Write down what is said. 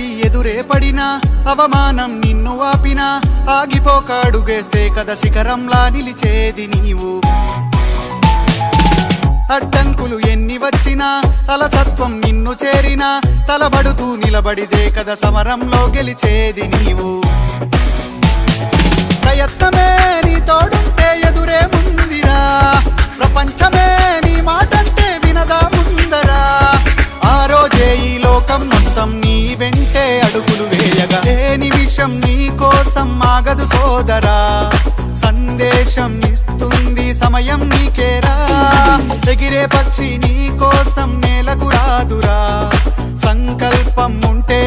తగిలి ఎదురే పడినా అవమానం నిన్ను ఆపినా ఆగిపోక అడుగేస్తే కదా శిఖరంలా నిలిచేది నీవు. అడ్డంకులు ఎన్ని వచ్చినా అలసత్వం నిన్ను చేరినా తలబడుతూ నిలబడిదే కదా సమరంలో గెలిచేది నీవు. ప్రయత్నమే నీ తోడుంటే ఎదురే ముందిరా, ప్రపంచమే నీ మాటంటే వినదా ముందరా. ఆ రోజే ఈ లోకం మొత్తం నీ వెంటే అడుగులు వేయగా ఏ నిమిషం నీ కోసం ఆగదు సోదరా. సందేశం ఇస్తుంది సమయం నీకేరా, ఎగిరే పక్షి నీ కోసం నేలకు రాదురా. సంకల్పం ఉంటే